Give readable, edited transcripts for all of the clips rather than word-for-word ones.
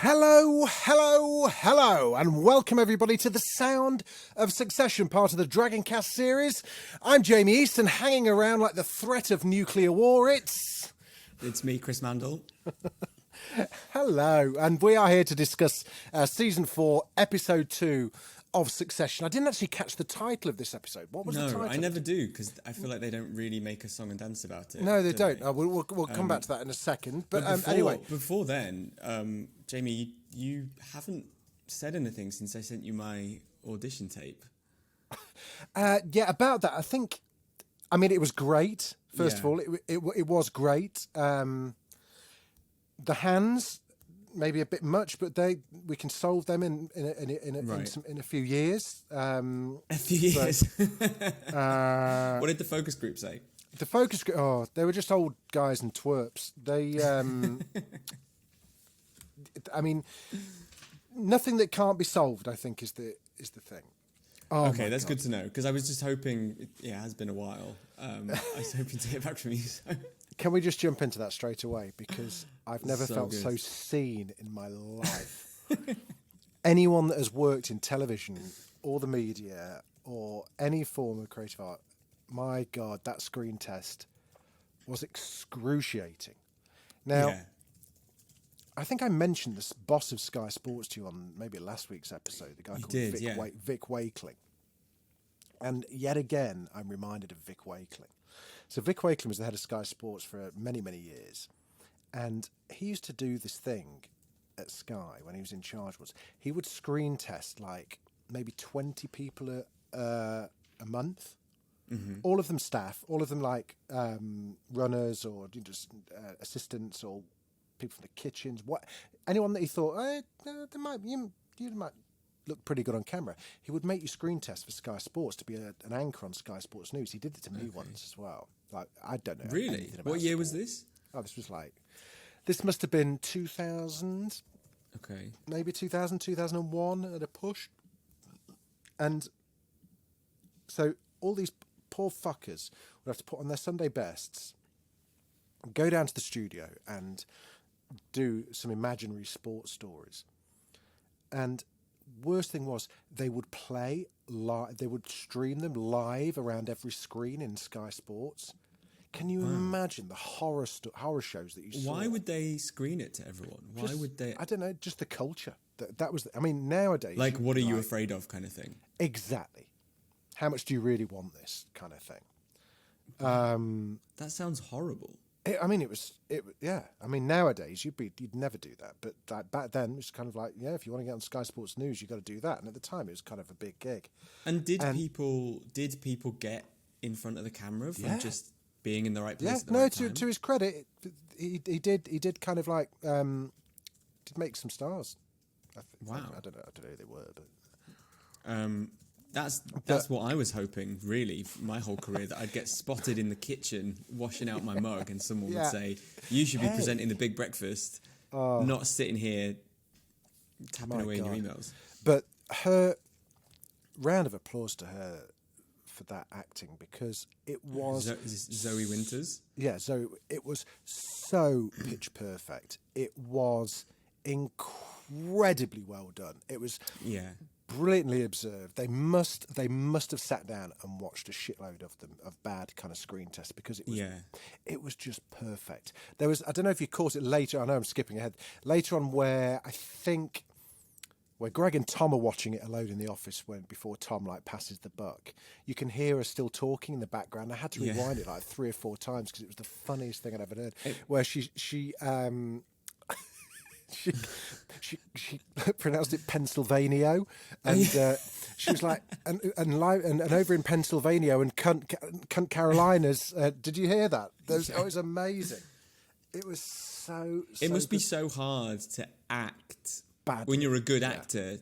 Hello, hello, hello, and welcome everybody to the Sound of Succession, part of the Dragoncast series. I'm Jamie Easton, hanging around like the threat of nuclear war. It's me, Chris Mandle. Hello, and we are here to discuss Season 4, Episode 2 of Succession. I didn't actually catch the title of this episode. What was the title? No, I never do, because I feel like they don't really make a song and dance about it. No, they don't. We'll come back to that in a second. But anyway. Before then, Jamie, you haven't said anything since I sent you my audition tape. Yeah, about that, I mean, it was great, first of all. It was great. The hands, maybe a bit much, but we can solve them in a few years. A few years. What did the focus group say? The focus group, they were just old guys and twerps. They, I mean, nothing that can't be solved, I think, is the thing. Oh, okay, that's good to know, because I was just hoping. It has been a while. I was hoping to hear back from you. So. Can we just jump into that straight away? Because I've never felt so seen in my life. Anyone that has worked in television or the media or any form of creative art, my God, that screen test was excruciating. Now, I think I mentioned this boss of Sky Sports to you on maybe last week's episode, the guy called Vic Wakeling. And yet again, I'm reminded of Vic Wakeling. So Vic Wakeling was the head of Sky Sports for many, many years. And he used to do this thing at Sky when he was in charge. He would screen test like maybe 20 people a month. Mm-hmm. All of them staff, all of them like runners or just assistants or people from the kitchens. Anyone that he thought, you might look pretty good on camera. He would make you screen test for Sky Sports to be an anchor on Sky Sports News. He did it to me once as well. Like, I don't know. Really? What year was this? Oh, this must have been 2000. Okay. Maybe 2000, 2001 at a push. And so all these poor fuckers would have to put on their Sunday bests, go down to the studio and do some imaginary sports stories. And worst thing was they would play live. They would stream them live around every screen in Sky Sports. Can you imagine the horror shows that you saw? Why would they screen it to everyone? Why would they? I don't know. Just the culture. That was. I mean, nowadays. Like, what are you afraid of, kind of thing. Exactly. How much do you really want this kind of thing? That sounds horrible. I mean, I mean, nowadays you'd never do that, but back then it was kind of like, if you want to get on Sky Sports News, you got to do that. And at the time, it was kind of a big gig. And did people get in front of the camera from just being in the right place? Yeah, to his credit, he did kind of like did make some stars. Wow, I don't know who they were, but. That's what I was hoping, really, my whole career, that I'd get spotted in the kitchen washing out my mug and someone would say, you should be presenting the big breakfast, not sitting here tapping away in your emails. But her round of applause to her for that acting, because it was... Is this Zoe Winters? Yeah, Zoe. It was so pitch perfect. It was incredibly well done. It was... brilliantly observed. They must have sat down and watched a shitload of them, of bad kind of screen tests, because it was just perfect. There was, I don't know if you caught it later, I know I'm skipping ahead, later on where Greg and Tom are watching it alone in the office before Tom like passes the buck. You can hear her still talking in the background. I had to rewind it like 3 or 4 times because it was the funniest thing I'd ever heard. Where she pronounced it Pennsylvania, and she was like, and over in Pennsylvania and cunt Carolinas. Did you hear that? It was amazing. It was so. It must be so hard to act badly when you're a good actor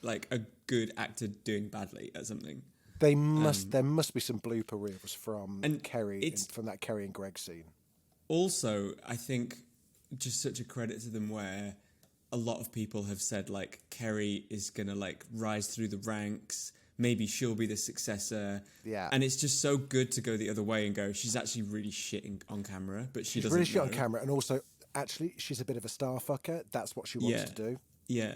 like a good actor doing badly at something. There must be some blooper reels from Kerry from that Kerry and Greg scene. Also, I think. Just such a credit to them, where a lot of people have said like Kerry is gonna like rise through the ranks, maybe she'll be the successor. Yeah, and it's just so good to go the other way and go, she's actually really shit on camera, but she's really shit on camera, and also actually, she's a bit of a star fucker. That's what she wants to do. Yeah.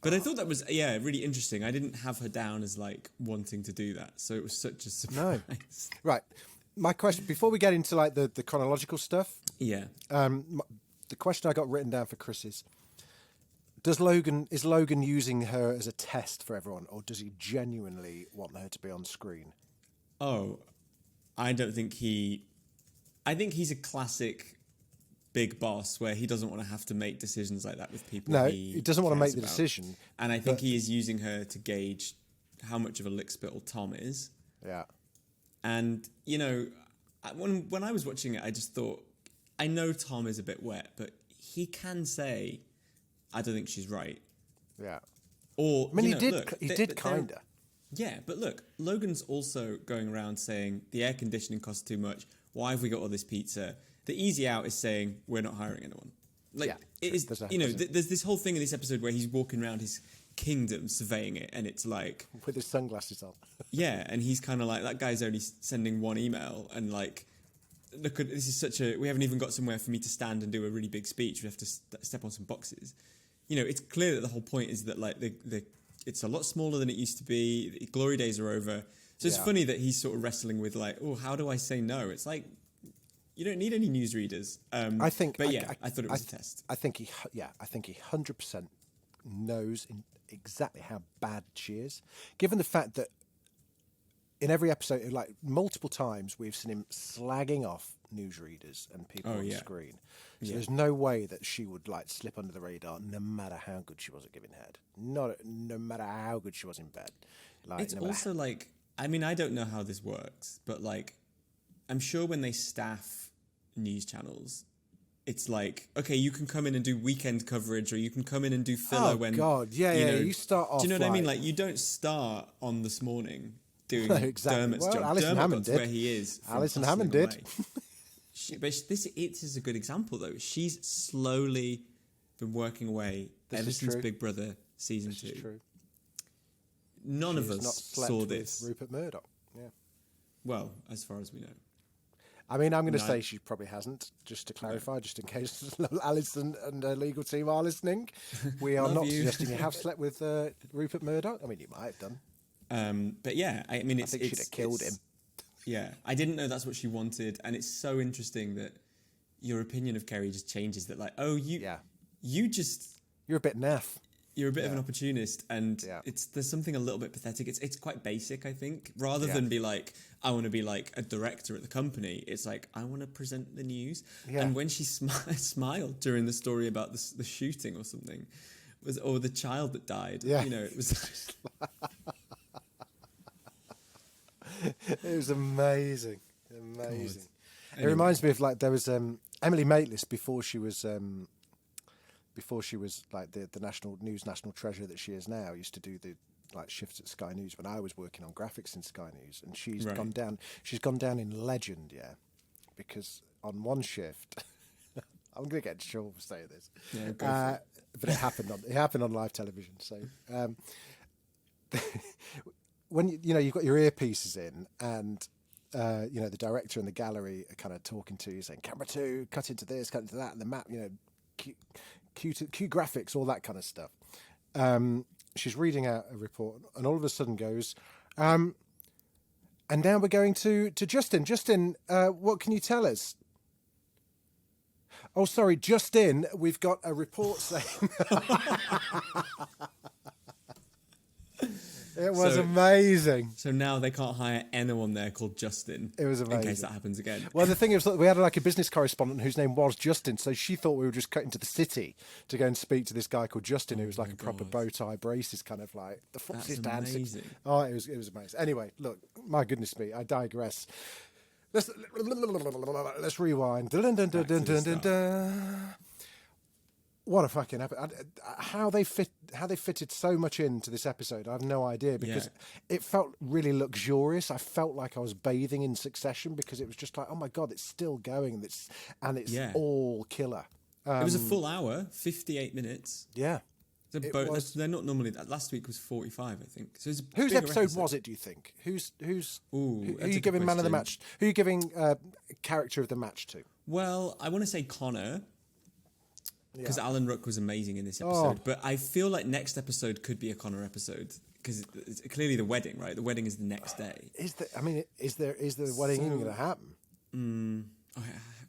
But I thought that was, really interesting. I didn't have her down as, like, wanting to do that. So it was such a surprise. No. Right. My question, before we get into, like, the chronological stuff. Yeah. The question I got written down for Chris is Logan using her as a test for everyone, or does he genuinely want her to be on screen? Oh, I think he's a classic big boss where he doesn't want to have to make decisions like that with people. No, he doesn't want to make the decision. And I think he is using her to gauge how much of a lickspittle Tom is. Yeah. And, when I was watching it, I just thought, I know Tom is a bit wet, but he can say, I don't think she's right. Yeah. Or, I mean, he did kind of. Yeah, but look, Logan's also going around saying the air conditioning costs too much. Why have we got all this pizza? The easy out is saying we're not hiring anyone. Like, it is, there's this whole thing in this episode where he's walking around his kingdom surveying it, and it's like with his sunglasses on. Yeah, and he's kind of like, that guy's only sending one email, and like, look at this is we haven't even got somewhere for me to stand and do a really big speech. We have to step on some boxes. It's clear that the whole point is that like it's a lot smaller than it used to be. The glory days are over. So it's funny that he's sort of wrestling with like, oh, how do I say no? It's like, you don't need any newsreaders. I think, but I thought it was a test. I think he 100% knows exactly how bad she is, given the fact that in every episode, like multiple times, we've seen him slagging off newsreaders and people on screen. So there's no way that she would like slip under the radar, no matter how good she was at giving head. No matter how good she was in bed. Like, it's also like, I mean, I don't know how this works, but like, I'm sure when they staff news channels, it's like, okay, you can come in and do weekend coverage, or you can come in and do filler when. Oh God, you start off. Do you know what I mean? Like, you don't start on This Morning doing Dermot's job. Alison Hammond did. Where he is. Alison Hammond did. This is a good example though. She's slowly been working away ever since Big Brother season 2. True. None of us saw this. Rupert Murdoch. Yeah. Well, as far as we know. I mean, I'm going to say she probably hasn't, just to clarify, just in case Alison and her legal team are listening. We are not suggesting you have slept with Rupert Murdoch. I mean, you might have done. But yeah, I mean, I think she'd have killed him. Yeah, I didn't know that's what she wanted, and it's so interesting that your opinion of Kerry just changes. That like, oh, you're a bit naff. You're a bit of an opportunist, and there's something a little bit pathetic. It's quite basic, I think. Rather than be like, I want to be like a director at the company, it's like, I want to present the news. Yeah. And when she smiled during the story about the shooting or something, or the child that died, it was. It was amazing. Anyway. It reminds me of like there was Emily Maitlis before she was like the national treasure that she is now. Used to do the like shifts at Sky News when I was working on graphics in Sky News, and she's gone down. She's gone down in legend, because on one shift, I'm going to get in trouble for saying this, but it happened on live television. So. When you've got your earpieces in, and the director and the gallery are kind of talking to you, saying camera 2, cut into this, cut into that, and the map, cue graphics, all that kind of stuff. She's reading out a report, and all of a sudden goes, and now we're going to Justin. Justin, what can you tell us? Oh, sorry, Justin, we've got a report saying. It was amazing. So now they can't hire anyone there called Justin. It was amazing. In case that happens again. Well, the thing is, we had like a business correspondent whose name was Justin, so she thought we were just cutting to the city to go and speak to this guy called Justin, who was like a proper bow tie braces, kind of like the foxes dancing. Oh, it was amazing. Anyway, look, my goodness me, I digress. Let's rewind. What a fucking episode! How they fitted so much into this episode, I have no idea, because it felt really luxurious. I felt like I was bathing in Succession, because it was just like, oh my god, it's still going, and it's all killer. It was a full hour, 58 minutes. Yeah, they're not normally. Last week was 45, I think. So whose episode was it? Do you think? Who are you giving man of the match? Who are you giving character of the match to? Well, I want to say Connor. because Alan Ruck was amazing in this episode. But I feel like next episode could be a Connor episode because it's clearly the wedding, right? The wedding is the next day. Is the wedding even going to happen?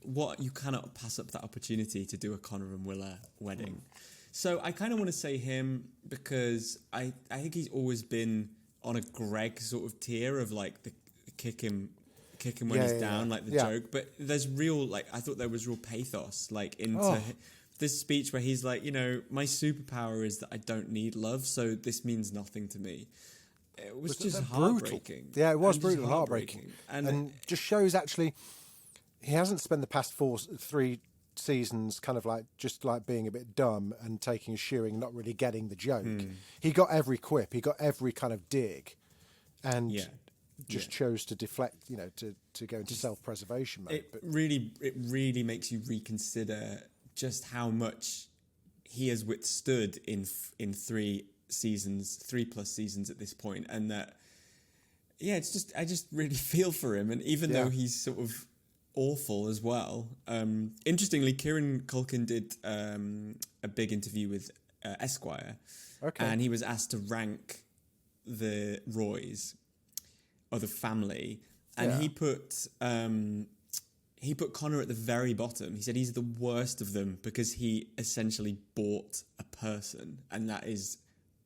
What, you cannot pass up that opportunity to do a Connor and Willa wedding. So I kind of want to say him because I think he's always been on a Greg sort of tier of like the kick him when he's down, like the joke. But there's real, like, I thought there was real pathos, like into this speech where he's like, my superpower is that I don't need love, so this means nothing to me. It was just heartbreaking. Yeah, it was brutal and heartbreaking. And just shows actually he hasn't spent the past 3 seasons kind of like just like being a bit dumb and taking a shoeing, not really getting the joke. He got every quip, he got every kind of dig, and just chose to deflect, to go into self-preservation mode. It really makes you reconsider just how much he has withstood in 3 plus seasons at this point, and that it's just, I just really feel for him, and even though he's sort of awful as well. Interestingly, Kieran Culkin did a big interview with Esquire, and he was asked to rank the Roys or the family, and he put Connor at the very bottom. He said he's the worst of them because he essentially bought a person, and that is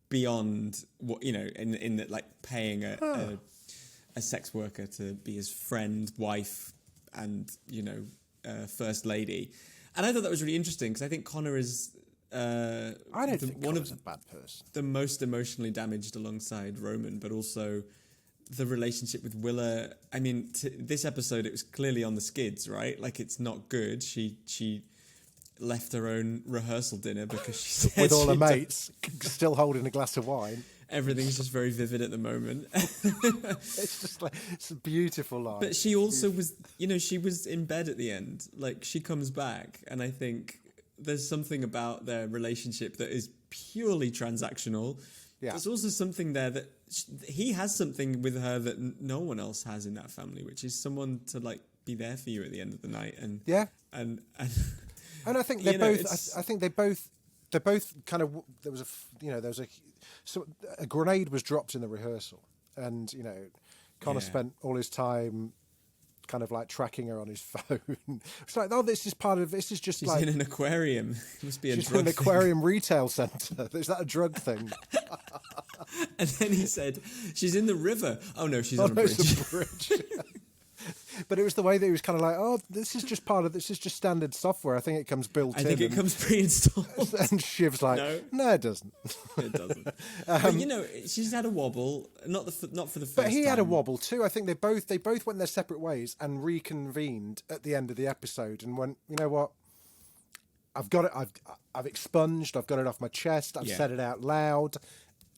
beyond what in that, like, paying a sex worker to be his friend, wife, and first lady. And I thought that was really interesting because I think Connor is I don't think Connor's a bad person. The most emotionally damaged alongside Roman, but also the relationship with Willa. I mean, this episode, it was clearly on the skids, right? Like, it's not good. She left her own rehearsal dinner because she said with all her mates still holding a glass of wine. Everything's just very vivid at the moment. It's just like, it's a beautiful line. But she also was, she was in bed at the end. Like, she comes back, and I think there's something about their relationship that is purely transactional. Yeah. There's also something there that he has something with her that no one else has in that family, which is someone to, like, be there for you at the end of the night. And and I think they both. I think they're both kind of. There was a grenade was dropped in the rehearsal, and Connor spent all his time kind of like tracking her on his phone. It's like, this is just she's like in an aquarium. It must be a she's drug in an aquarium retail centre. Is that a drug thing? And then he said, she's in the river. Oh no, she's on a bridge. It's a bridge. But it was the way that he was kind of like, this is just standard software. I think it comes built in. I think it comes pre-installed. And Shiv's like, no, it doesn't. It doesn't. But she's had a wobble, not for the first time. But he had a wobble too. I think they both went their separate ways and reconvened at the end of the episode and went, you know what? I've got it. I've expunged. I've got it off my chest. I've said it out loud.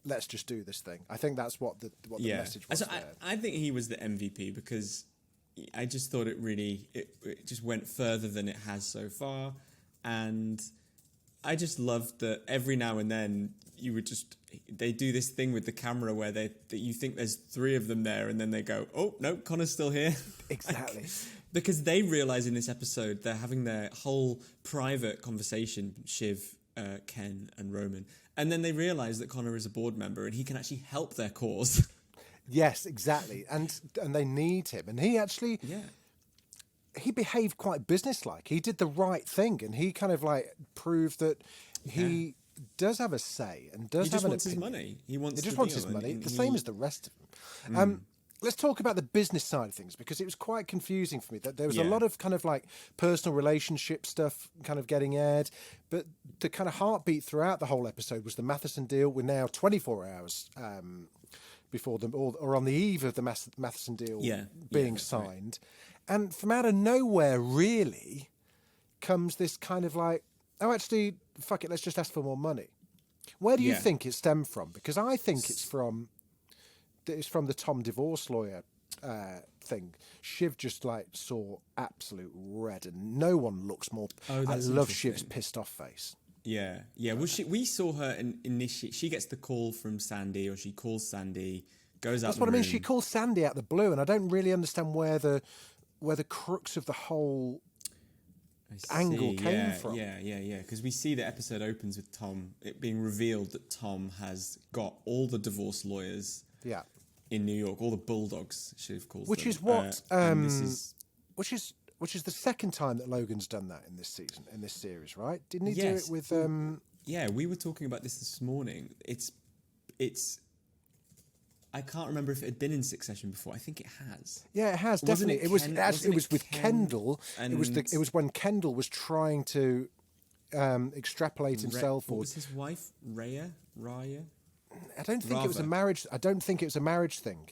Let's just do this thing. I think that's what the message was. So I think he was the MVP because I just thought it just went further than it has so far, and I just loved that every now and then they do this thing with the camera where that you think there's 3 of them there, and then they go, oh no, Connor's still here. Exactly. Because they realize in this episode they're having their whole private conversation, Shiv, Ken, and Roman, and then they realize that Connor is a board member and he can actually help their cause. Yes, exactly, and they need him, and he actually, he behaved quite businesslike. He did the right thing, and he kind of like proved that he does have a say and does have an opinion. He just wants his money. He just wants his money, the same as the rest of them. Let's talk about the business side of things, because it was quite confusing for me that there was a lot of kind of like personal relationship stuff kind of getting aired, but the kind of heartbeat throughout the whole episode was the Matheson deal. We're now 24 hours before them, or on the eve of the Matheson deal being signed. Right. And from out of nowhere, really, comes this kind of like, oh, actually, fuck it, let's just ask for more money. Where do you think it stemmed from? Because I think it's from the Tom divorce lawyer thing. Shiv just like saw absolute red, and no one looks more. I love Shiv's pissed off face. Yeah. Well, we saw her initiate. She gets the call from Sandy, or she calls Sandy, goes out. That's what I mean. She calls Sandy out the blue, and I don't really understand where the crux of the whole angle came from. Yeah. Because we see the episode opens with Tom, it being revealed that Tom has got all the divorce lawyers in New York, all the bulldogs, Shiv calls which them. Is what, which is the second time that Logan's done that in this series, right? Didn't he do it with... Yeah, we were talking about this morning. It's I can't remember if it had been in succession before. I think it has. Yeah, it has, definitely. It was with Kendall. It was when Kendall was trying to extrapolate himself. What was his wife? Raya? I don't think it was a marriage. I don't think it was a marriage thing.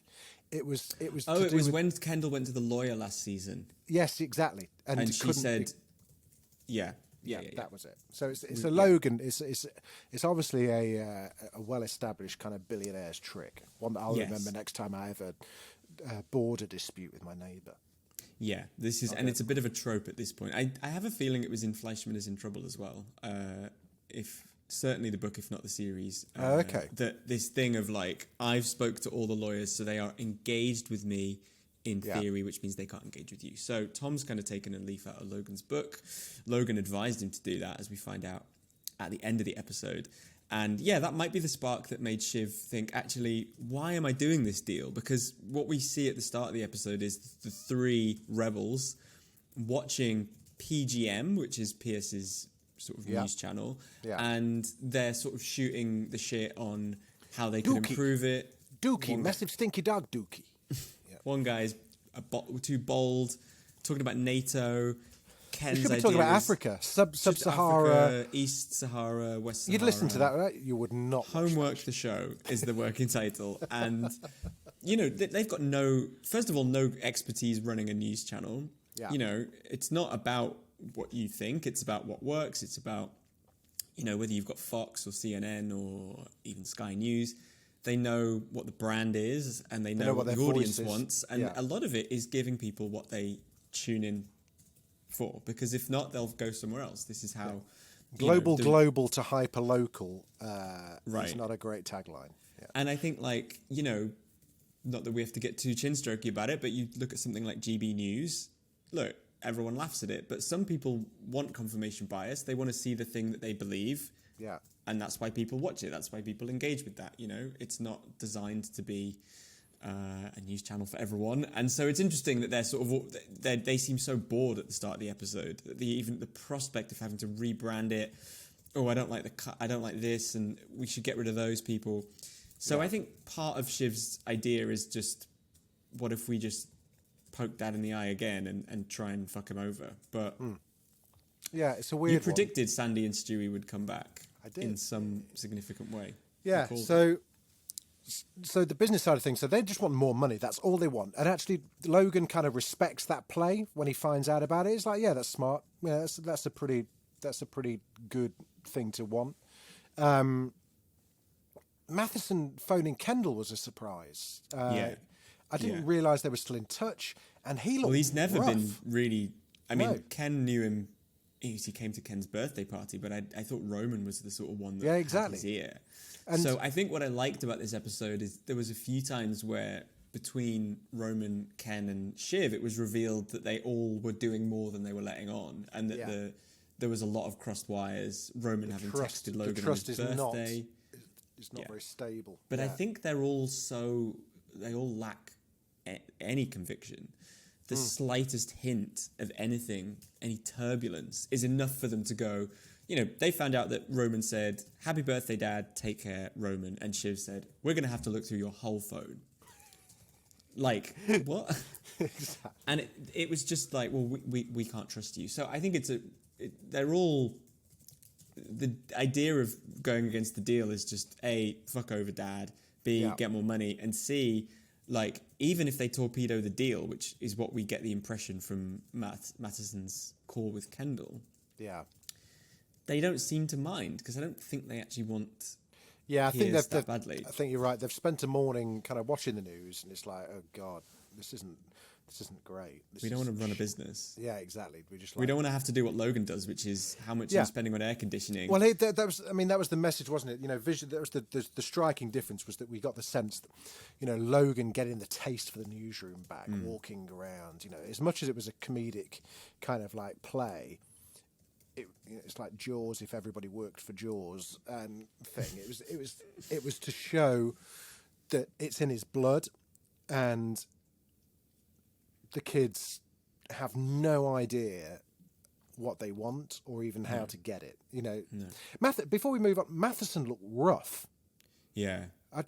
It was. It was when Kendall went to the lawyer last season. Yes, exactly. And she said, "Yeah, that was it." So it's a Logan. It's obviously a well-established kind of billionaire's trick. One that I'll remember next time I have a border dispute with my neighbour. Yeah, this is, and it's a bit of a trope at this point. I have a feeling it was in Fleischman is in Trouble as well. If certainly the book, if not the series. Okay. That this thing of like, I've spoke to all the lawyers, so they are engaged with me in theory, which means they can't engage with you. So Tom's kind of taken a leaf out of Logan's book. Logan advised him to do that, as we find out at the end of the episode. And yeah, that might be the spark that made Shiv think, actually, why am I doing this deal? Because what we see at the start of the episode is the three rebels watching PGM, which is Pierce's sort of news channel, and they're sort of shooting the shit on how they could improve it. Dookie, massive stinky dog Dookie. One guy's too bold, talking about NATO. Ken's should be talking about Africa, Sub-Sahara, Africa, East Sahara, West Sahara. You'd listen to that, right? You would not. Homework the show is the working title, and they've got first of all, no expertise running a news channel. Yeah. It's not about what you think; it's about what works. It's about whether you've got Fox or CNN or even Sky News. They know what the brand is, and they know what the audience wants, and a lot of it is giving people what they tune in for, because if not, they'll go somewhere else. This is how global to hyper local is not a great tagline. Yeah. And I think, not that we have to get too chin strokey about it, but you look at something like GB News. Look, everyone laughs at it, but some people want confirmation bias. They want to see the thing that they believe. Yeah. And that's why people watch it. That's why people engage with that. It's not designed to be a news channel for everyone. And so it's interesting that they're sort of they seem so bored at the start of the episode. Even the prospect of having to rebrand it. Oh, I don't like I don't like this, and we should get rid of those people. So I think part of Shiv's idea is just, what if we just poke Dad in the eye again and try and fuck him over? But yeah, it's a weird. You predicted Sandy and Stewie would come back. I did. In some significant way. Yeah, so the business side of things, so they just want more money. That's all they want. And actually, Logan kind of respects that play when he finds out about it. It's like, yeah, that's smart. Yeah, that's a pretty good thing to want. Matheson phoning Kendall was a surprise. I didn't realise they were still in touch, and he looked he's never rough. been really... I mean, Ken knew him... He came to Ken's birthday party, but I thought Roman was the sort of one that had his ear. And so I think what I liked about this episode is there was a few times where between Roman, Ken and Shiv, it was revealed that they all were doing more than they were letting on, and that there was a lot of crossed wires. Roman having texted Logan on his birthday. It's not very stable. But I think they all lack any conviction. The slightest hint of anything, any turbulence, is enough for them to go, they found out that Roman said, "Happy birthday, Dad, take care, Roman." And Shiv said, "We're going to have to look through your whole phone." Like, what? Exactly. And it was just like, well, we can't trust you. So I think they're all, the idea of going against the deal is just A, fuck over Dad, B, get more money, and C, like, even if they torpedo the deal, which is what we get the impression from Matheson's call with Kendall, they don't seem to mind, because I don't think they actually want I think that badly. I think you're right. They've spent a morning kind of watching the news, and it's like, oh God, this isn't great. We don't want to run a business. Yeah, exactly. We don't want to have to do what Logan does, which is how much he's spending on air conditioning. Well, that was the message, wasn't it? Vision. That was the striking difference, was that we got the sense that, Logan getting the taste for the newsroom back, walking around. As much as it was a comedic kind of like play, it's like Jaws if everybody worked for Jaws thing. It was to show that it's in his blood, and the kids have no idea what they want or even how to get it. No. Before we move on, Matheson looked rough. Yeah. I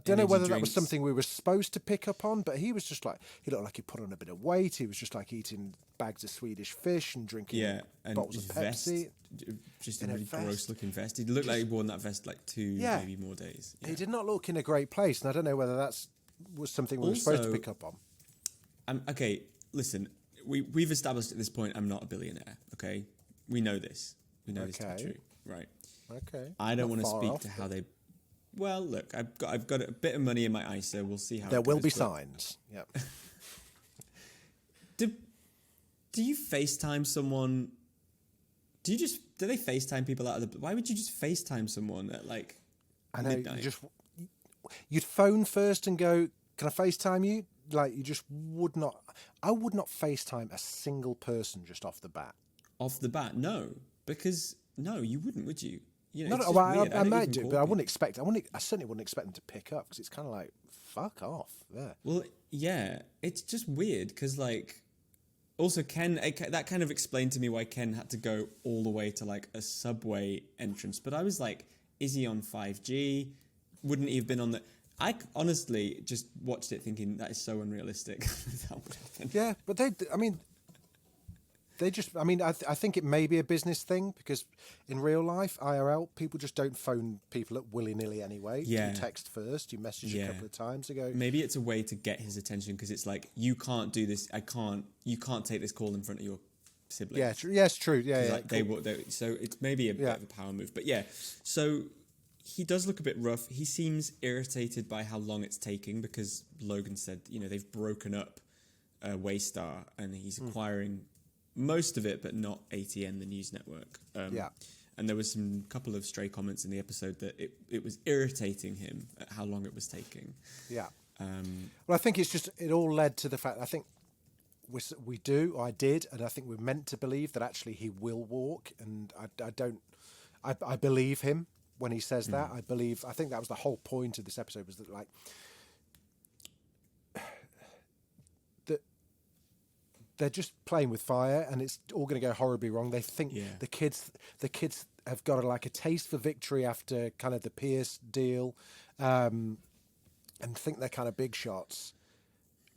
don't know whether that was something we were supposed to pick up on, but he was just like, he looked like he put on a bit of weight. He was just like eating bags of Swedish fish and drinking bottles of Pepsi. Just a really gross looking vest. He looked like he'd worn that vest like 2, maybe more days. Yeah. He did not look in a great place, and I don't know whether was something we were supposed to pick up on. Okay, listen, we've established at this point I'm not a billionaire, okay? We know this. We know this to be true, right? Okay. I don't want to speak to how they... Well, look, I've got a bit of money in my ISA. We'll see how there will be signs. Yeah. Do you FaceTime someone? Do they FaceTime people out of the? Why would you just FaceTime someone at like midnight? You'd phone first and go, "Can I FaceTime you?" Like you just would not. I would not FaceTime a single person just off the bat. Off the bat, no, because no, you wouldn't, would you? I might do, but I wouldn't expect. I certainly wouldn't expect them to pick up because it's kind of like fuck off. Yeah. Well, yeah, it's just weird because like, also Ken, that kind of explained to me why Ken had to go all the way to like a subway entrance. But I was like, is he on 5G? Wouldn't he have been on the? I honestly just watched it thinking that is so unrealistic. That would happen. Yeah, but I think it may be a business thing because in real life, IRL, people just don't phone people up willy-nilly anyway. Yeah. You text first, you message a couple of times ago. Maybe it's a way to get his attention because it's like, you can't do this, you can't take this call in front of your siblings. Yeah, it's true. Yeah, so it's maybe a bit of a power move. But yeah, so he does look a bit rough. He seems irritated by how long it's taking because Logan said, they've broken up Waystar and he's acquiring... most of it, but not ATN, the news network. And there was some couple of stray comments in the episode that it was irritating him at how long it was taking. Yeah. Well, I think it all led to the fact, I think I did, and I think we're meant to believe that actually he will walk, and I believe him when he says that. I think that was the whole point of this episode, was that like, they're just playing with fire, and it's all going to go horribly wrong. They think the kids have got a taste for victory after kind of the Pierce deal, and think they're kind of big shots,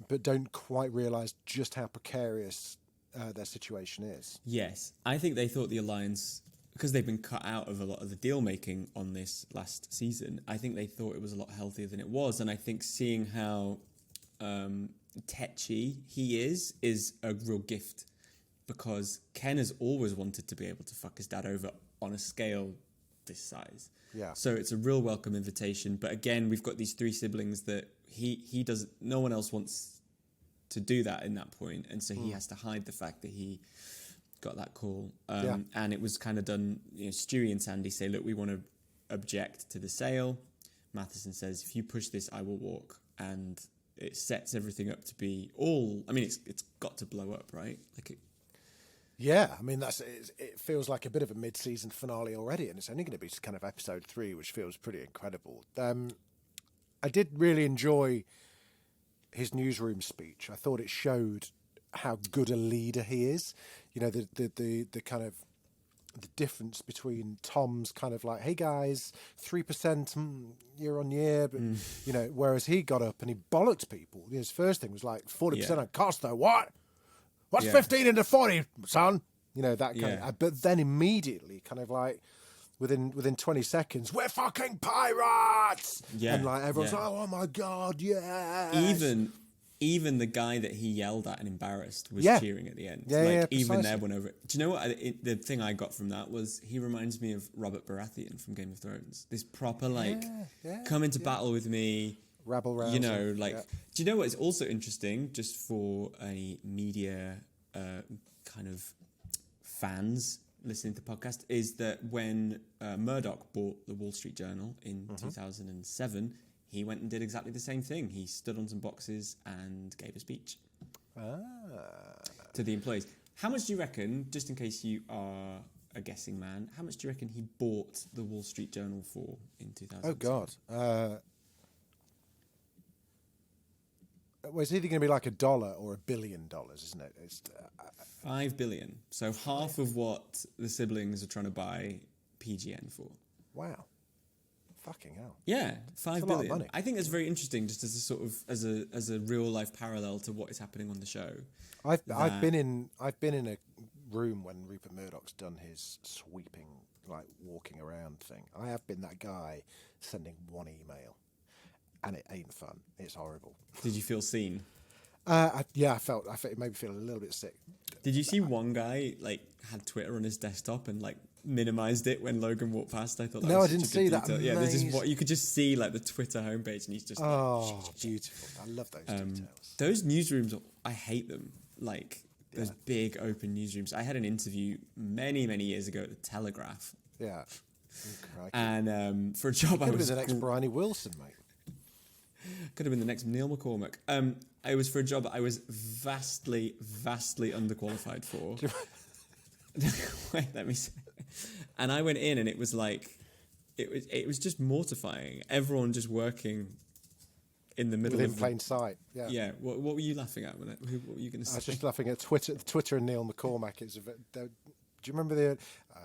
but don't quite realise just how precarious their situation is. Yes, I think they thought the Alliance, because they've been cut out of a lot of the deal making on this last season, I think they thought it was a lot healthier than it was, and I think seeing how tetchy he is a real gift, because Ken has always wanted to be able to fuck his dad over on a scale this size. Yeah. So it's a real welcome invitation. But again, we've got these 3 siblings that he does. No one else wants to do that in that point, and so he has to hide the fact that he got that call. And it was kind of done. Stewie and Sandy say, "Look, we want to object to the sale." Matheson says, "If you push this, I will walk." And it sets everything up to be all... I mean, it's got to blow up, right? Yeah, I mean, it feels like a bit of a mid-season finale already, and it's only going to be kind of episode 3, which feels pretty incredible. I did really enjoy his newsroom speech. I thought it showed how good a leader he is. The kind of... the difference between Tom's kind of like, hey guys, 3% year on year, but whereas he got up and he bollocked people. His first thing was like 40% on cost though. What's 15 into 40, son? That kind of. But then immediately, kind of like within 20 seconds, we're fucking pirates. Yeah, and like everyone's like, oh my god, yeah. Even the guy that he yelled at and embarrassed was cheering at the end. Even there went over it. Do you know what? The thing I got from that was he reminds me of Robert Baratheon from Game of Thrones. This proper come into battle with me. Rabble rousing. Do you know what is also interesting, just for any media kind of fans listening to the podcast, is that when Murdoch bought the Wall Street Journal in 2007, he went and did exactly the same thing. He stood on some boxes and gave a speech to the employees. How much do you reckon, just in case you are a guessing man. How much do you reckon he bought the Wall Street Journal for in 2000? Oh, God. Well, it's either going to be like $1 or $1 billion, isn't it? It's $5 billion. So half of what the siblings are trying to buy PGN for. Wow. Fucking hell. Yeah, $5 billion. A lot of money. I think that's very interesting, just as a sort of as a real life parallel to what is happening on the show. I've been in a room when Rupert Murdoch's done his sweeping, like walking around thing. I have been that guy sending one email, and it ain't fun. It's horrible. Did you feel seen? I felt it made me feel a little bit sick. Did you see one guy like had Twitter on his desktop and like minimized it when Logan walked past? I thought that was I didn't see that. Yeah, this is what you could just see, like the Twitter homepage, and he's just beautiful. I love those details. Those newsrooms, I hate them. Like those big open newsrooms. I had an interview many years ago at the Telegraph. Yeah, and for a job, I was the next Bryony Wilson, mate. Could have been the next Neil McCormack. I was for a job I was vastly underqualified for. Wait, let me say. And I went in, and it was like, it was just mortifying. Everyone just working in the middle within plain sight. Yeah. Yeah. What were you laughing at? What were you going to say? I was just laughing at Twitter and Neil McCormack. Do you remember the? I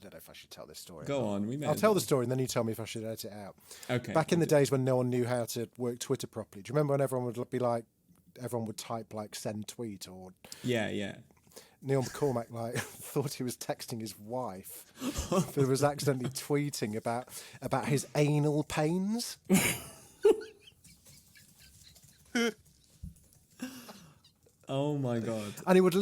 don't know if I should tell this story. Go on. I'll tell the story, and then you tell me if I should edit it out. Okay. Back in the days when no one knew how to work Twitter properly, do you remember when everyone would type like send tweet or? Yeah. Neil McCormack thought he was texting his wife, but was accidentally tweeting about his anal pains. Oh my God. And he was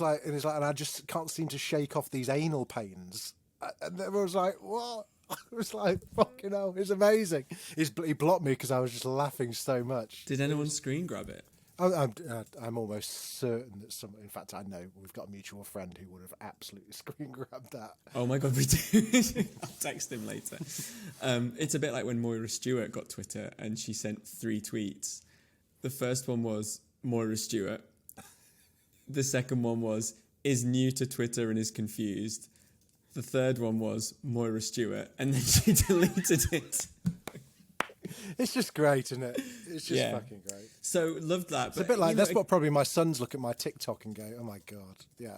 like, and I just can't seem to shake off these anal pains. And everyone was like, what? I was like, fucking hell, it's amazing. He blocked me because I was just laughing so much. Did anyone screen grab it? I'm almost certain that in fact, I know we've got a mutual friend who would have absolutely screen grabbed that. Oh my God, we do. I'll text him later. It's a bit like when Moira Stewart got Twitter and she sent 3 tweets. The first one was Moira Stewart. The second one was, is new to Twitter and is confused. The third one was Moira Stewart, and then she deleted it. It's just great, isn't it? It's just fucking great. So, loved that. It's a bit like, that's what probably my sons look at my TikTok and go, oh my God, yeah.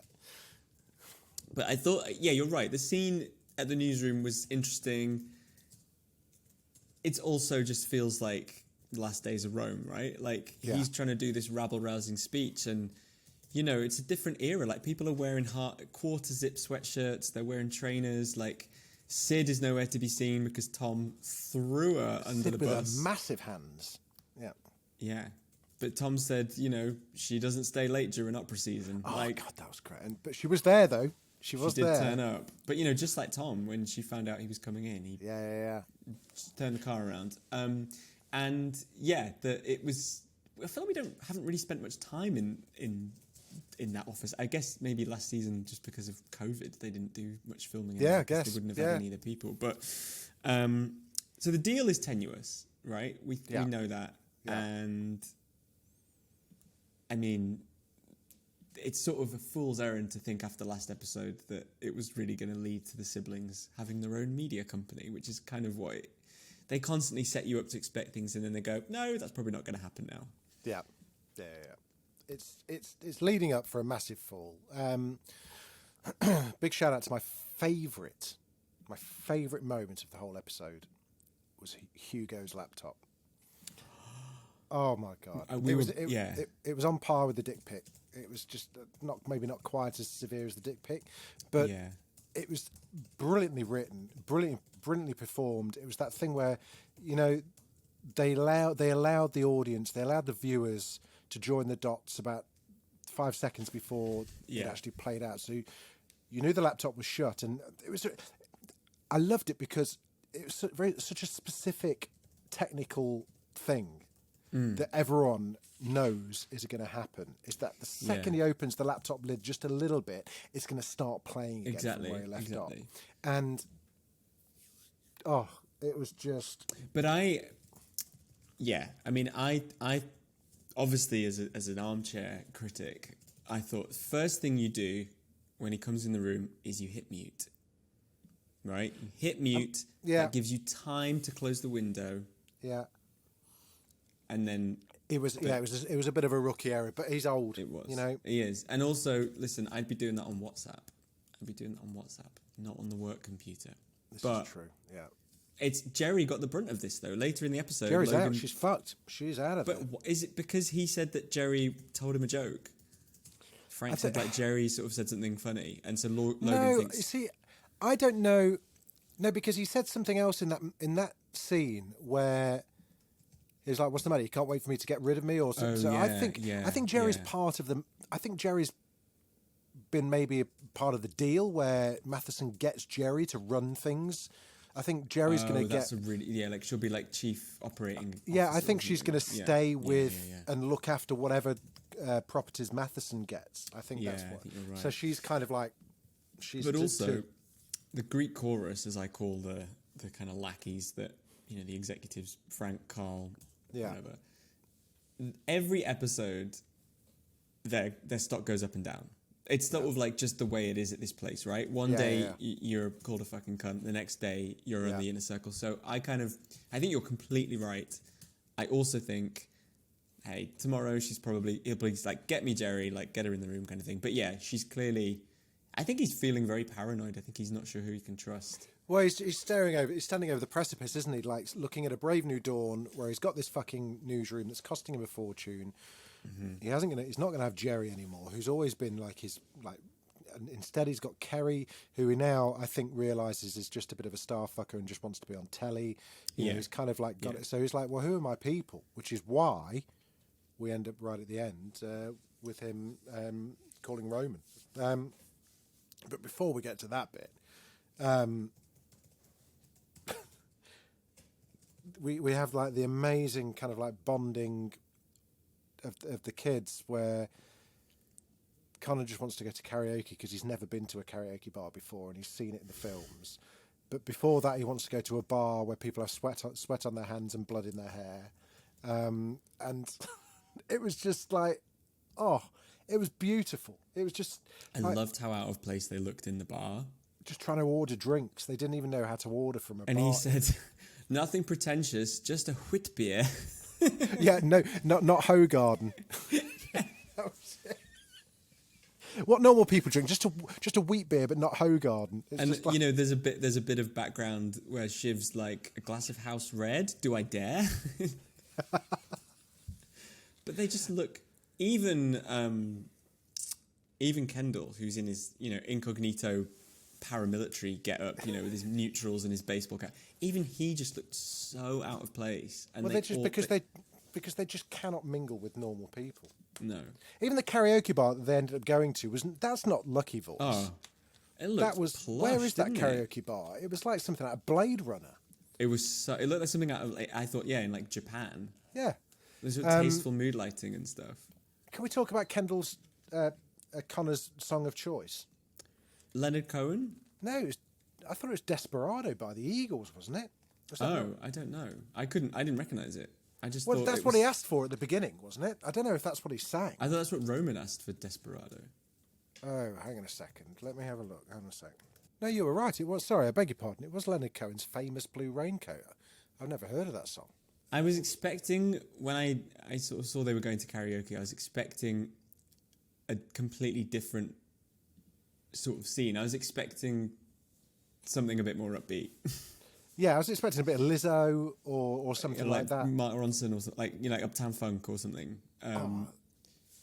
But I thought, yeah, you're right. The scene at the newsroom was interesting. It also just feels like the last days of Rome, right? Like, he's trying to do this rabble-rousing speech, and you know, it's a different era. Like, people are wearing quarter-zip sweatshirts. They're wearing trainers. Like, Sid is nowhere to be seen because Tom threw her under the bus. With her massive hands. Yeah. Yeah. But Tom said, you know, she doesn't stay late during opera season. Oh, God, that was great. But she was there, though. She did turn up. But, you know, just like Tom, when she found out he was coming in, he turned the car around. And, yeah, it was... I feel like we haven't really spent much time in that office. I guess maybe last season, just because of COVID, they didn't do much filming. I guess they wouldn't have had any of the people. But so the deal is tenuous, right? We know that, and I mean, it's sort of a fool's errand to think after last episode that it was really going to lead to the siblings having their own media company, which is kind of what they constantly set you up to expect things, and then they go, no, that's probably not going to happen now. Yeah. It's leading up for a massive fall. Big shout out to my favourite moment of the whole episode was Hugo's laptop. Oh my God! It was on par with the dick pic. It was just maybe not quite as severe as the dick pic, but it was brilliantly written, brilliantly performed. It was that thing where, you know, they allowed the audience, they allowed the viewers to join the dots about 5 seconds before it actually played out. So you knew the laptop was shut, and I loved it because it was such a specific technical thing that everyone knows is going to happen. Is that the second he opens the laptop lid just a little bit, it's going to start playing again from where he left off. And it was just. But I mean, I obviously as an armchair critic, I thought first thing you do when he comes in the room is you hit mute. Right? You hit mute. Yeah. That gives you time to close the window. Yeah. And then... It was a bit of a rookie error, but he's old. It was. You know? He is. And also, listen, I'd be doing that on WhatsApp. Not on the work computer. This is true, yeah. It's Jerry got the brunt of this, though. Later in the episode... Jerry's out. She's fucked. She's out of it. But is it because he said that Jerry told him a joke? Frank said, like, Jerry sort of said something funny. And so Logan thinks... You see, I don't know... No, because he said something else in that scene where... He's like, "What's the matter? You can't wait for me to get rid of me?" Or something. So I think Jerry's part of the. I think Jerry's been maybe a part of the deal where Matheson gets Jerry to run things. I think Jerry's going to get. Like she'll be like chief operating. Yeah, I think she's going to stay with and look after whatever properties Matheson gets. I think that's what. I think you're right. So she's kind of like. But also, the Greek chorus, as I call the kind of lackeys that the executives, Frank, Carl. Yeah. Whatever. Every episode, their stock goes up and down. It's sort of like just the way it is at this place, right? One day you're called a fucking cunt. The next day you're in the inner circle. So I think you're completely right. I also think, hey, tomorrow he'll probably like, get me Jerry, like get her in the room kind of thing. But yeah, she's clearly, I think he's feeling very paranoid. I think he's not sure who he can trust. Well, he's standing over the precipice, isn't he? Like looking at a brave new dawn where he's got this fucking newsroom that's costing him a fortune. Mm-hmm. He's not gonna have Jerry anymore, who's always been like his like. Instead, he's got Kerry, who he now I think realizes is just a bit of a star fucker and just wants to be on telly. You know, he's kind of like got it. So he's like, well, who are my people? Which is why we end up right at the end with him calling Roman. But before we get to that bit. We have like the amazing kind of like bonding of the kids where Connor just wants to go to karaoke because he's never been to a karaoke bar before and he's seen it in the films. But before that, he wants to go to a bar where people have sweat on their hands and blood in their hair. And it was just like, it was beautiful. It was just... I loved how out of place they looked in the bar. Just trying to order drinks. They didn't even know how to order from a bar. And he said... Nothing pretentious, just a wheat beer. Yeah, no, not Hogarden. That was it. What normal people drink? Just a wheat beer, but not Hogarden. It's and just like... there's a bit of background where Shiv's like, a glass of house red. Do I dare? But they just look. Even Kendall, who's in his incognito paramilitary get up, with his neutrals and his baseball cap. Even he just looked so out of place. And because they just cannot mingle with normal people. No. Even the karaoke bar that they ended up going to that's not Lucky Voice. Oh, it looked plush, where is that didn't karaoke bar? It was like something out of Blade Runner. It looked like something out of I thought in like Japan. Yeah. There's tasteful mood lighting and stuff. Can we talk about Kendall's Connor's song of choice? Leonard Cohen? No, I thought it was Desperado by the Eagles, wasn't it? I don't know. I didn't recognise it. I just well, thought that's what he asked for at the beginning, wasn't it? I don't know if that's what he sang. I thought that's what Roman asked for Desperado. Oh, hang on a second. Let me have a look. Hang on a second. No, you were right. It was. Sorry, I beg your pardon. It was Leonard Cohen's famous Blue Raincoat. I've never heard of that song. I was expecting, when I sort of saw they were going to karaoke, I was expecting a completely different sort of scene. I was expecting something a bit more upbeat. Yeah, I was expecting a bit of Lizzo or something like that. Mark Ronson or something, like Uptown Funk or something.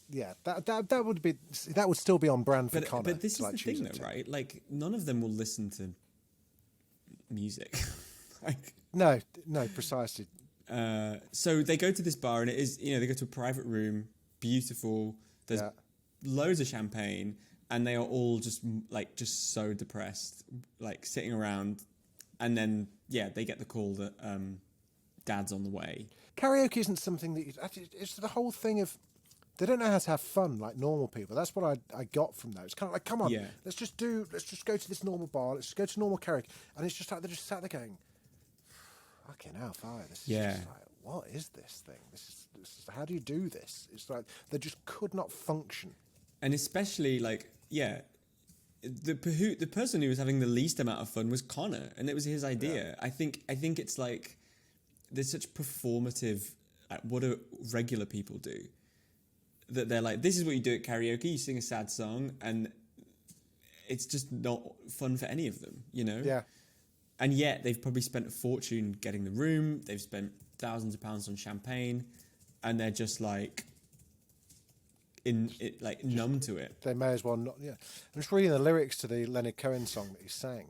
Yeah, that would still be on brand for Connor. But this is the thing, though, right? Like, none of them will listen to music. No, precisely. So they go to this bar, and it is, they go to a private room, beautiful. There's loads of champagne, and they are all just so depressed, like sitting around. And then, they get the call that Dad's on the way. Karaoke isn't something that it's the whole thing of they don't know how to have fun like normal people. That's what I got from those. It's kind of like, come on, let's just go to this normal bar. Let's just go to normal karaoke. And it's just like they're just sat there going, fucking hell, fire. This is just like, what is this thing? This is how do you do this? It's like they just could not function. And especially the person who was having the least amount of fun was Connor, and it was his idea. I think it's like there's such performative what do regular people do, that they're like, this is what you do at karaoke, you sing a sad song, and it's just not fun for any of them, you know? Yeah. And yet they've probably spent a fortune getting the room, they've spent thousands of pounds on champagne, and they're just like numb to it. They may as well not. Yeah, I'm just reading the lyrics to the Leonard Cohen song that he sang.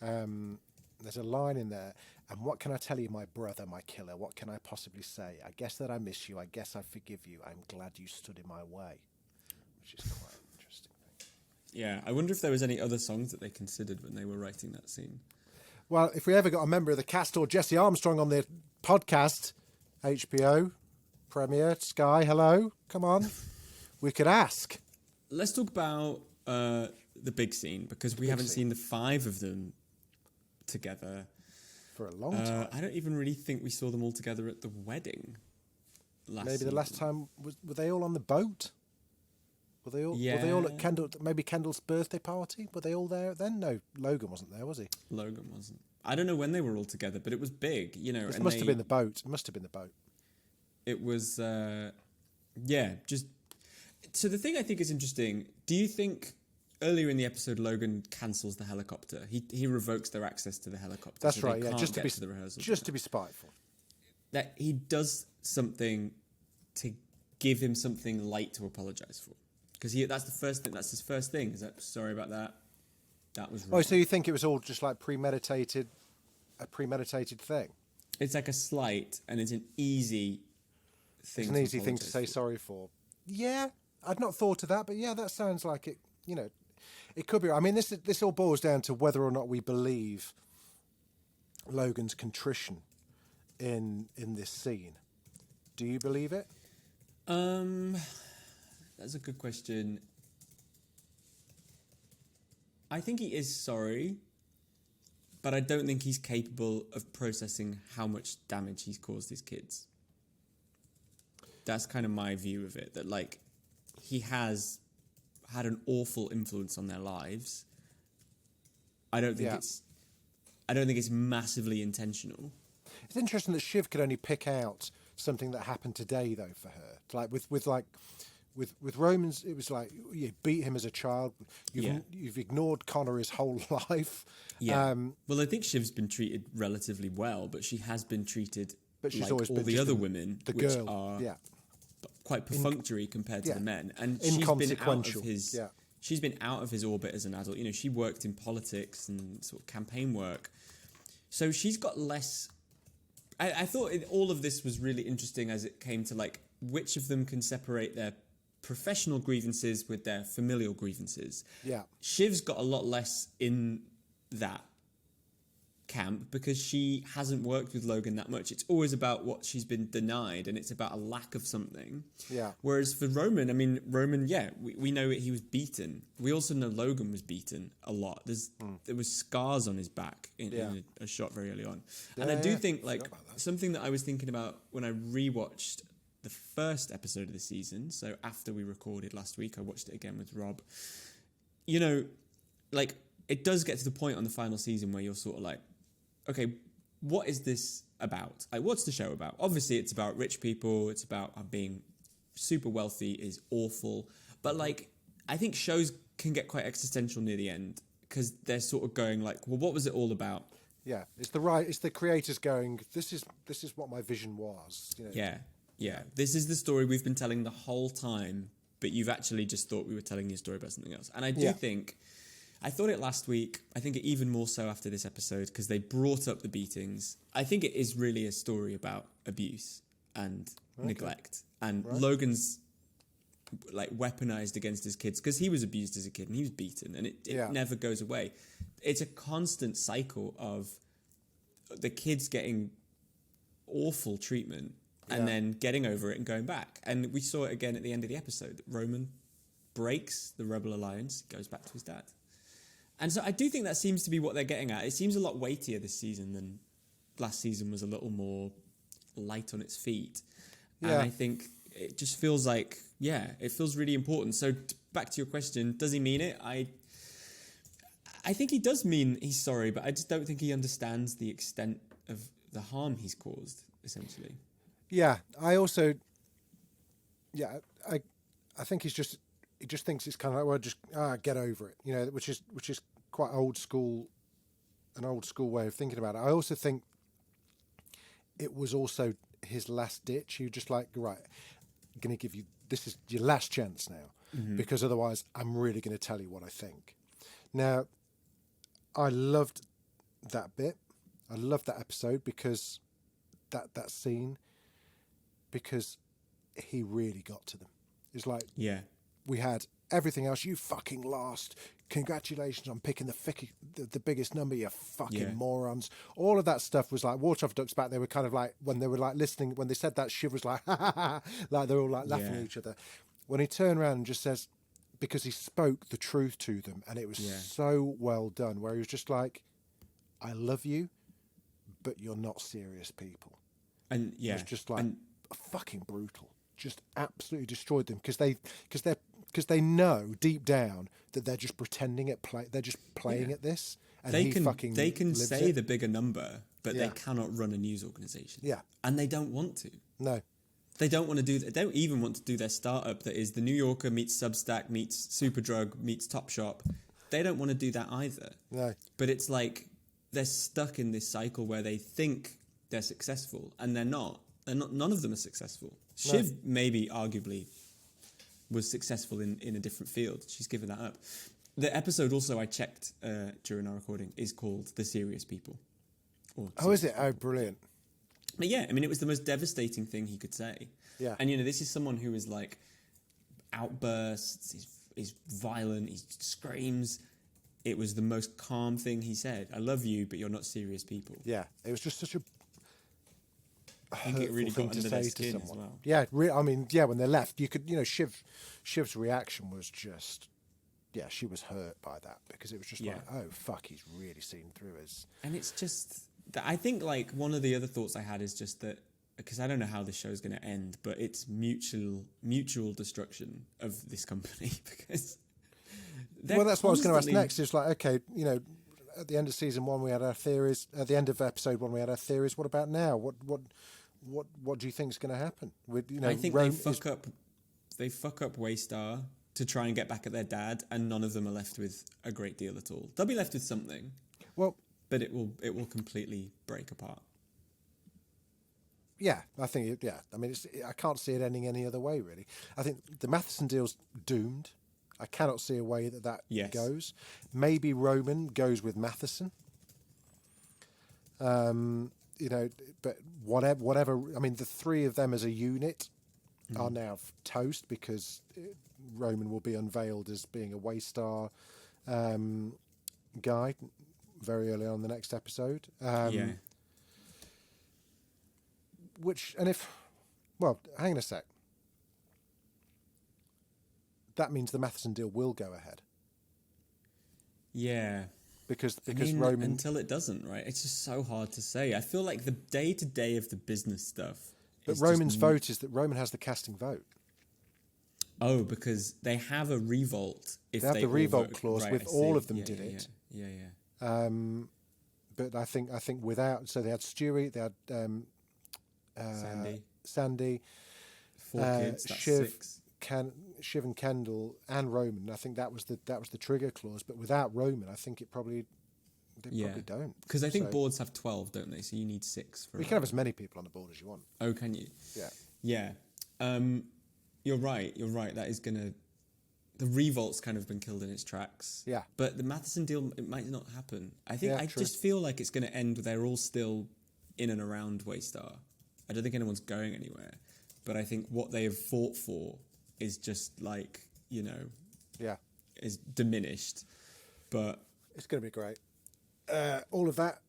There's a line in there. And what can I tell you, my brother, my killer? What can I possibly say? I guess that I miss you. I guess I forgive you. I'm glad you stood in my way. Which is quite an interesting thing. Yeah, I wonder if there was any other songs that they considered when they were writing that scene. Well, if we ever got a member of the cast or Jesse Armstrong on the podcast, HBO, Premiere, Sky, hello, come on, we could ask. Let's talk about the big scene, because we haven't seen the 5 of them together for a long time. I don't even really think we saw them all together at the wedding last Maybe season. The last time, were they all on the boat? Were they all at maybe Kendall's birthday party? Were they all there then? No, Logan wasn't there, was he? Logan wasn't. I don't know when they were all together, but it was big, you know. It must have been the boat. It must have been the boat. It was, just... So the thing I think is interesting, do you think... Earlier in the episode, Logan cancels the helicopter. He revokes their access to the helicopter. That's so right, yeah. Just to be spiteful. That he does something to give him something light to apologise for. Because that's the first thing. That's his first thing. Is that, sorry about that. That was wrong. Oh, so you think it was all just like a premeditated thing? It's like a slight, and it's an easy thing. It's an easy thing to say sorry for. Yeah, I'd not thought of that, but yeah, that sounds like it. You know, it could be. I mean, this all boils down to whether or not we believe Logan's contrition in this scene. Do you believe it? That's a good question. I think he is sorry, but I don't think he's capable of processing how much damage he's caused his kids. That's kind of my view of it. That like he has had an awful influence on their lives. I don't think it's massively intentional. It's interesting that Shiv could only pick out something that happened today, though, for her. Like with Romans, it was like you beat him as a child. You've ignored Connor his whole life. Yeah. Well, I think Shiv's been treated relatively well, but she has been treated she's like always all been the other women, the which girl, are quite perfunctory compared to the men. And inconsequential. She's been out of his orbit as an adult. You know, she worked in politics and sort of campaign work. So she's got less... I thought all of this was really interesting as it came to, like, which of them can separate their professional grievances with their familial grievances. Yeah. Shiv's got a lot less in that camp because she hasn't worked with Logan that much. It's always about what she's been denied, and it's about a lack of something. Yeah. Whereas for Roman, we know he was beaten. We also know Logan was beaten a lot. There was scars on his back in a shot very early on. And I do think, like, something that I was thinking about when I rewatched the first episode of the season, so after we recorded last week, I watched it again with Rob. You know, like, it does get to the point on the final season where you're sort of like, okay, what is this about? Like, what's the show about? Obviously, it's about rich people. It's about being super wealthy is awful. But, like, I think shows can get quite existential near the end because they're sort of going like, well, what was it all about? Yeah, it's the creators going, this is what my vision was. You know? Yeah. This is the story we've been telling the whole time, but you've actually just thought we were telling you a story about something else. And I do think... I thought it last week. I think it even more so after this episode because they brought up the beatings. I think it is really a story about abuse and neglect. And Logan's like weaponized against his kids because he was abused as a kid and he was beaten, and it never goes away. It's a constant cycle of the kids getting awful treatment and then getting over it and going back. And we saw it again at the end of the episode. Roman breaks the Rebel Alliance, goes back to his dad. And so I do think that seems to be what they're getting at. It seems a lot weightier this season than last season was a little more light on its feet. Yeah. And I think it just feels like, it feels really important. So back to your question, does he mean it? I think he does mean he's sorry, but I just don't think he understands the extent of the harm he's caused, essentially. Yeah, I also, yeah, I think he just thinks it's kind of like, well, just get over it, which is quite an old school way of thinking about it. I also think it was also his last ditch. He was just like, right, I'm going to give you, this is your last chance now, because otherwise I'm really going to tell you what I think. Now, I loved that bit. I loved that episode because that scene, because he really got to them. It's like, we had everything else. You fucking lost. Congratulations on picking the biggest number, you fucking morons. All of that stuff was like water off ducks back. They were kind of like, when they were like listening, when they said that, Shiv was like, ha ha ha, like they're all like laughing at each other. When he turned around and just says, because he spoke the truth to them, and it was so well done, where he was just like, I love you, but you're not serious people. And it was just like fucking brutal. Just absolutely destroyed them because they know deep down that they're just pretending they're just playing at this, and they can say the bigger number, but they cannot run a news organization. Yeah, and they don't want to. No, they don't want to do. They don't even want to do their startup that is the New Yorker meets Substack meets Superdrug meets Topshop. They don't want to do that either. No, but it's like they're stuck in this cycle where they think they're successful and they're not. None of them are successful. Shiv maybe arguably was successful in a different field. She's given that up. The episode also I checked during our recording is called The Serious People. Is it? Oh, brilliant. But yeah, I mean, it was the most devastating thing he could say. Yeah. And, this is someone who is like outbursts, he's violent, he screams. It was the most calm thing he said. I love you, but you're not serious people. Yeah. It was just such a I think it really got under their skin as well. Yeah, when they left, you could, Shiv's reaction was just, she was hurt by that, because it was just like, oh, fuck, he's really seen through his... And it's just, I think, like, one of the other thoughts I had is just that, because I don't know how this show's going to end, but it's mutual destruction of this company, because... Well, that's what I was going to ask next, is like, okay, at the end of season 1 we had our theories. At the end of episode 1 we had our theories. What about now? What do you think is going to happen? I think they fuck up Waystar to try and get back at their dad, and none of them are left with a great deal at all. They'll be left with something. Well, but it will completely break apart. Yeah, I think I mean, I can't see it ending any other way, really. I think the Matheson deal's doomed. I cannot see a way that goes. Maybe Roman goes with Matheson. But whatever. I mean, the three of them as a unit are now toast, because Roman will be unveiled as being a Waystar guy very early on in the next episode. Hang on a sec. That means the Matheson deal will go ahead. Yeah. Because Roman... Until it doesn't, right? It's just so hard to say. I feel like the day-to-day of the business stuff... But Roman's vote is that Roman has the casting vote. Oh, because they have a revolt if they have the revolt vote. clause, right, with all of them did it. Yeah. But I think without... So they had Stewie, they had Sandy. 4 kids, that's 6. Shiv and Kendall and Roman. I think that was the trigger clause. But without Roman, I think probably don't. Because I think boards have 12, don't they? So you need 6 for. You can have as many people on the board as you want. Oh, can you? Yeah. Yeah. You're right. That is gonna. The revolt's kind of been killed in its tracks. Yeah. But the Matheson deal, it might not happen. I think just feel like it's going to end. They're all still in and around Waystar. I don't think anyone's going anywhere. But I think what they have fought for is just like, is diminished. But it's going to be great. All of that,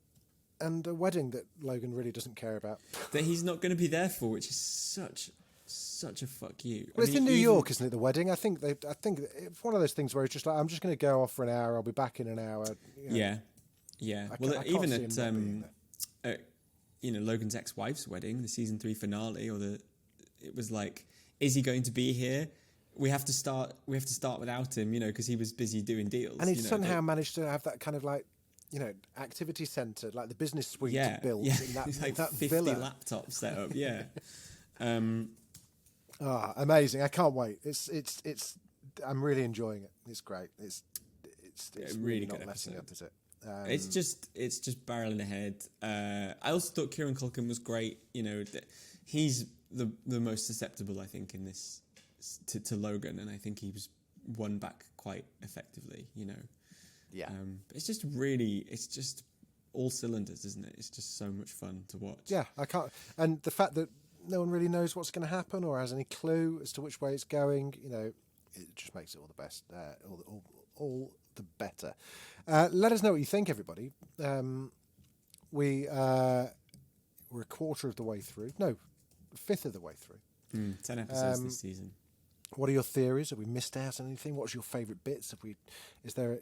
and a wedding that Logan really doesn't care about. That he's not going to be there for, which is such a fuck you. Well, it's in New York, isn't it? The wedding. I think it's one of those things where it's just like, I'm just going to go off for an hour. I'll be back in an hour. Yeah. Well, even at Logan's ex-wife's wedding, the season 3 finale, it was like, is he going to be here? we have to start without him, because he was busy doing deals. And he somehow managed to have that kind of like, activity centre, like the business suite built in that, like that 50 villa. laptops set up. Yeah. Amazing! I can't wait. It's. I'm really enjoying it. It's great. It's really not messing up, is it? It's just barreling ahead. I also thought Kieran Culkin was great. He's the most susceptible, I think, in this to Logan, and I think he was won back quite effectively. Yeah. It's just all cylinders, isn't it? It's just so much fun to watch. Yeah, I can't. And the fact that no one really knows what's going to happen or has any clue as to which way it's going, it just makes it all the best, all the better. Let us know what you think, everybody. We're a quarter of the way through. No, a fifth of the way through. 10 episodes this season. What are your theories? Have we missed out on anything? What's your favourite bits? Has there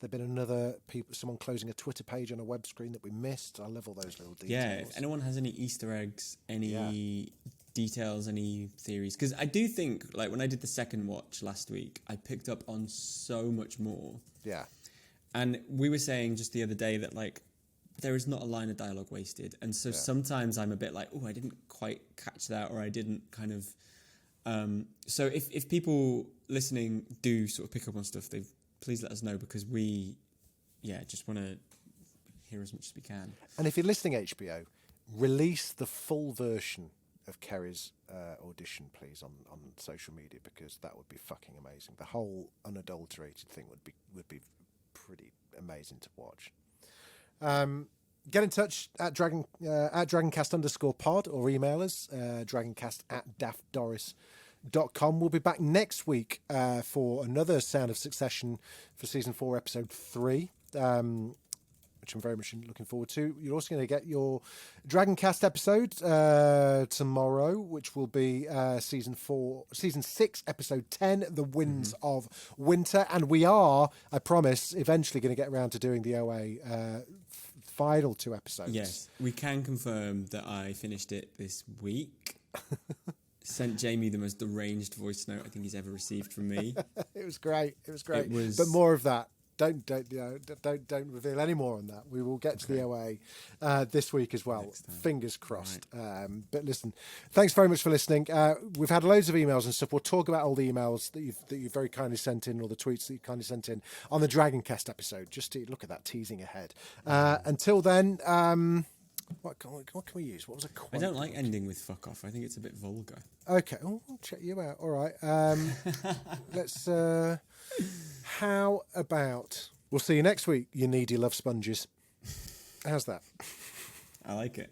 been someone closing a Twitter page on a web screen that we missed? I love all those little details. Yeah, if anyone has any Easter eggs, any details, any theories, because I do think, like when I did the second watch last week, I picked up on so much more. Yeah. And we were saying just the other day that like there is not a line of dialogue wasted, and so sometimes I'm a bit like, oh, I didn't quite catch that, or I didn't kind of. So if people listening do sort of pick up on stuff, please let us know, because we, just want to hear as much as we can. And if you're listening, HBO, release the full version of Kerry's audition, please, on social media, because that would be fucking amazing. The whole unadulterated thing would be pretty amazing to watch. Get in touch at Dragoncast_pod or email us, dragoncast@daftdoris.com. We'll be back next week for another Sound of Succession for season 4, episode 3, which I'm very much looking forward to. You're also going to get your Dragoncast episode tomorrow, which will be season 6, episode 10, The Winds of Winter. And we are, I promise, eventually going to get around to doing the OA final 2 episodes. Yes, we can confirm that I finished it this week. Sent Jamie the most deranged voice note I think he's ever received from me. It was great. But more of that. Don't reveal any more on that. We will get to the OA this week as well. Fingers crossed. Right. But listen, thanks very much for listening. We've had loads of emails and stuff. We'll talk about all the emails that you've very kindly sent in, or the tweets that you kindly sent in on the Dragoncast episode. Just to look at that, teasing ahead. Until then, what can we use? What was a quote? I don't like ending with "fuck off." I think it's a bit vulgar. Okay, I'll check you out. All right. Let's. How about we'll see you next week, you needy love sponges? How's that? I like it.